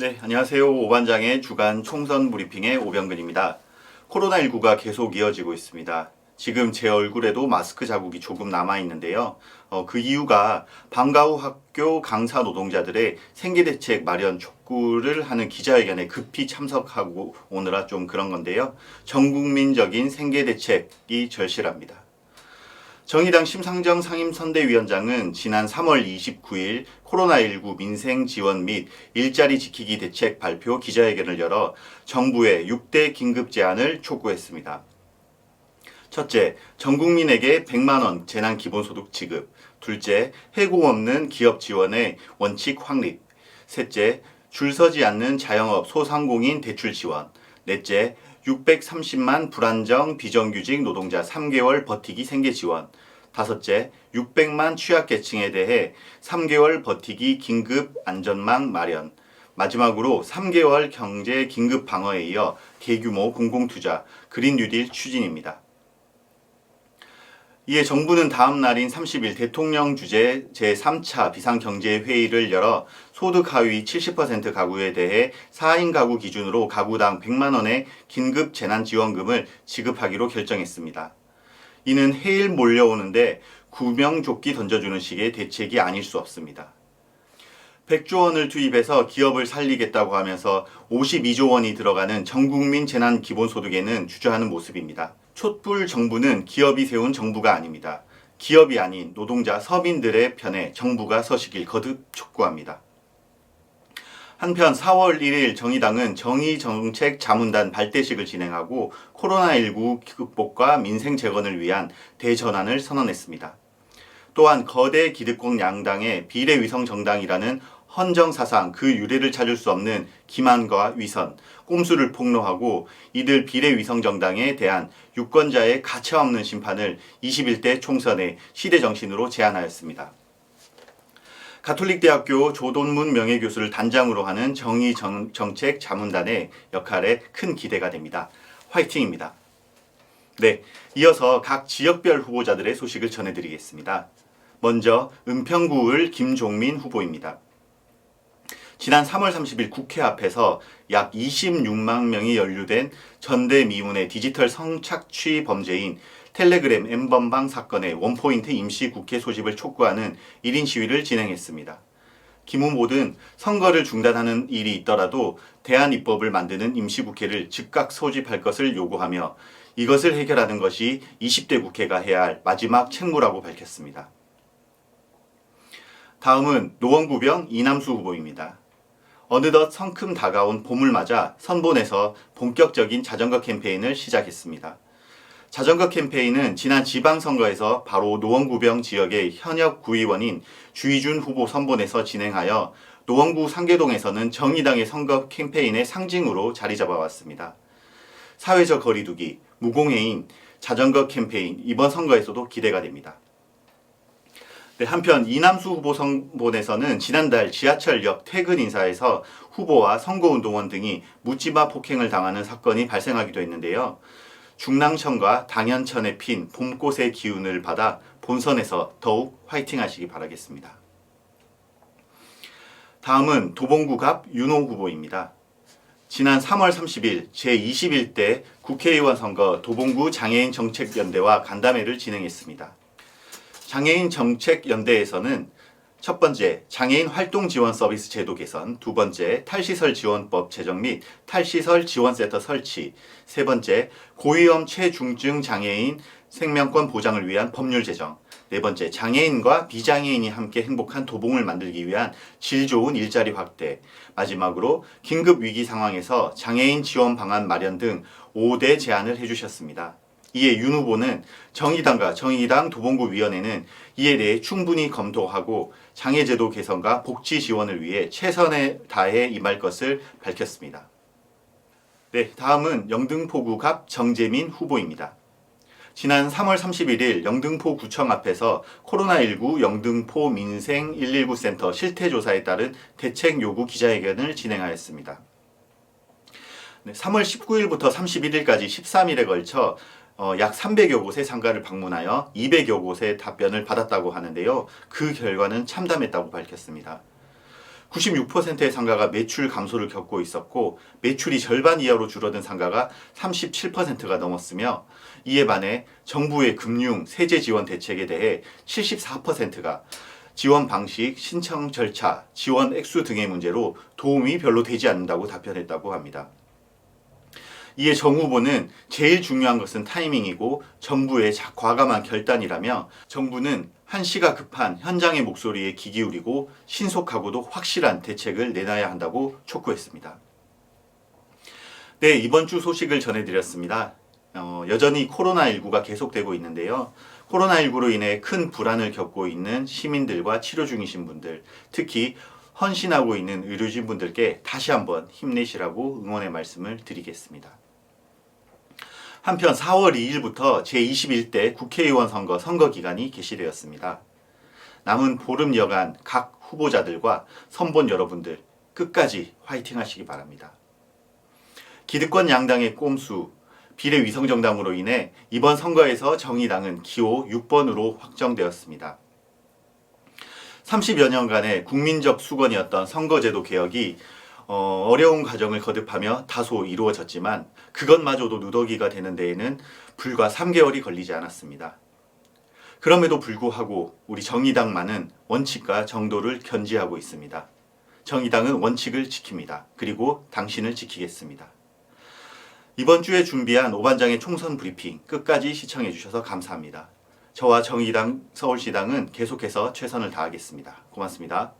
네, 안녕하세요. 오반장의 주간 총선 브리핑의 오병근입니다. 코로나19가 계속 이어지고 있습니다. 지금 제 얼굴에도 마스크 자국이 조금 남아있는데요. 그 이유가 방과 후 학교 강사 노동자들의 생계대책 마련 촉구를 하는 기자회견에 급히 참석하고 오느라 좀 그런 건데요. 전국민적인 생계대책이 절실합니다. 정의당 심상정 상임선대위원장은 지난 3월 29일 코로나19 민생 지원 및 일자리 지키기 대책 발표 기자회견을 열어 정부의 6대 긴급 제안을 촉구했습니다. 첫째, 전 국민에게 100만 원 재난 기본소득 지급. 둘째, 해고 없는 기업 지원의 원칙 확립. 셋째, 줄 서지 않는 자영업 소상공인 대출 지원. 넷째, 630만 불안정 비정규직 노동자 3개월 버티기 생계 지원. 다섯째, 600만 취약계층에 대해 3개월 버티기 긴급 안전망 마련. 마지막으로 3개월 경제 긴급 방어에 이어 대규모 공공투자, 그린 뉴딜 추진입니다. 이에 정부는 다음 날인 30일 대통령 주재 제3차 비상경제회의를 열어 소득 하위 70% 가구에 대해 4인 가구 기준으로 가구당 100만 원의 긴급 재난지원금을 지급하기로 결정했습니다. 이는 해일 몰려오는데 구명조끼 던져주는 식의 대책이 아닐 수 없습니다. 100조 원을 투입해서 기업을 살리겠다고 하면서 52조 원이 들어가는 전국민 재난기본소득에는 주저하는 모습입니다. 촛불 정부는 기업이 세운 정부가 아닙니다. 기업이 아닌 노동자 서민들의 편에 정부가 서시길 거듭 촉구합니다. 한편 4월 1일 정의당은 정의정책 자문단 발대식을 진행하고 코로나19 극복과 민생 재건을 위한 대전환을 선언했습니다. 또한 거대 기득권 양당의 비례위성 정당이라는 헌정사상 그 유래를 찾을 수 없는 기만과 위선, 꼼수를 폭로하고 이들 비례위성 정당에 대한 유권자의 가차없는 심판을 21대 총선의 시대정신으로 제안하였습니다. 가톨릭대학교 조돈문 명예교수를 단장으로 하는 정의정책 자문단의 역할에 큰 기대가 됩니다. 화이팅입니다. 네, 이어서 각 지역별 후보자들의 소식을 전해드리겠습니다. 먼저 은평구을 김종민 후보입니다. 지난 3월 30일 국회 앞에서 약 26만 명이 연루된 전대미문의 디지털 성착취 범죄인 텔레그램 N번방 사건의 원포인트 임시국회 소집을 촉구하는 1인 시위를 진행했습니다. 김 후보는 선거를 중단하는 일이 있더라도 대안입법을 만드는 임시국회를 즉각 소집할 것을 요구하며 이것을 해결하는 것이 20대 국회가 해야 할 마지막 책무라고 밝혔습니다. 다음은 노원구병 이남수 후보입니다. 어느덧 성큼 다가온 봄을 맞아 선본에서 본격적인 자전거 캠페인을 시작했습니다. 자전거 캠페인은 지난 지방선거에서 바로 노원구병 지역의 현역 구의원인 주희준 후보 선본에서 진행하여 노원구 상계동에서는 정의당의 선거 캠페인의 상징으로 자리 잡아왔습니다. 사회적 거리두기, 무공해인 자전거 캠페인 이번 선거에서도 기대가 됩니다. 네, 한편 이남수 후보 선본에서는 지난달 지하철역 퇴근 인사에서 후보와 선거운동원 등이 묻지마 폭행을 당하는 사건이 발생하기도 했는데요. 중랑천과 당연천에 핀 봄꽃의 기운을 받아 본선에서 더욱 화이팅 하시기 바라겠습니다. 다음은 도봉구갑 윤호 후보입니다. 지난 3월 30일 제21대 국회의원 선거 도봉구 장애인 정책연대와 간담회를 진행했습니다. 장애인 정책연대에서는 첫 번째, 장애인 활동 지원 서비스 제도 개선, 두 번째, 탈시설 지원법 제정 및 탈시설 지원센터 설치, 세 번째, 고위험 최중증 장애인 생명권 보장을 위한 법률 제정, 네 번째, 장애인과 비장애인이 함께 행복한 도봉을 만들기 위한 질 좋은 일자리 확대, 마지막으로 긴급 위기 상황에서 장애인 지원 방안 마련 등 5대 제안을 해주셨습니다. 이에 윤 후보는 정의당과 정의당 도봉구위원회는 이에 대해 충분히 검토하고 장애제도 개선과 복지 지원을 위해 최선을 다해 임할 것을 밝혔습니다. 네, 다음은 영등포구갑 정재민 후보입니다. 지난 3월 31일 영등포구청 앞에서 코로나19 영등포 민생 119 센터 실태조사에 따른 대책 요구 기자회견을 진행하였습니다. 네, 3월 19일부터 31일까지 13일에 걸쳐 약 300여 곳의 상가를 방문하여 200여 곳의 답변을 받았다고 하는데요. 그 결과는 참담했다고 밝혔습니다. 96%의 상가가 매출 감소를 겪고 있었고 매출이 절반 이하로 줄어든 상가가 37%가 넘었으며 이에 반해 정부의 금융, 세제 지원 대책에 대해 74%가 지원 방식, 신청 절차, 지원 액수 등의 문제로 도움이 별로 되지 않는다고 답변했다고 합니다. 이에 정 후보는 제일 중요한 것은 타이밍이고 정부의 과감한 결단이라며 정부는 한시가 급한 현장의 목소리에 귀 기울이고 신속하고도 확실한 대책을 내놔야 한다고 촉구했습니다. 네, 이번 주 소식을 전해드렸습니다. 여전히 코로나19가 계속되고 있는데요. 코로나19로 인해 큰 불안을 겪고 있는 시민들과 치료 중이신 분들, 특히 헌신하고 있는 의료진분들께 다시 한번 힘내시라고 응원의 말씀을 드리겠습니다. 한편 4월 2일부터 제21대 국회의원 선거 기간이 개시되었습니다. 남은 보름여간 각 후보자들과 선본 여러분들 끝까지 화이팅 하시기 바랍니다. 기득권 양당의 꼼수, 비례위성정당으로 인해 이번 선거에서 정의당은 기호 6번으로 확정되었습니다. 30여 년간의 국민적 수건이었던 선거제도 개혁이 어려운 과정을 거듭하며 다소 이루어졌지만 그것마저도 누더기가 되는 데에는 불과 3개월이 걸리지 않았습니다. 그럼에도 불구하고 우리 정의당만은 원칙과 정도를 견지하고 있습니다. 정의당은 원칙을 지킵니다. 그리고 당신을 지키겠습니다. 이번 주에 준비한 오반장의 총선 브리핑 끝까지 시청해 주셔서 감사합니다. 저와 정의당 서울시당은 계속해서 최선을 다하겠습니다. 고맙습니다.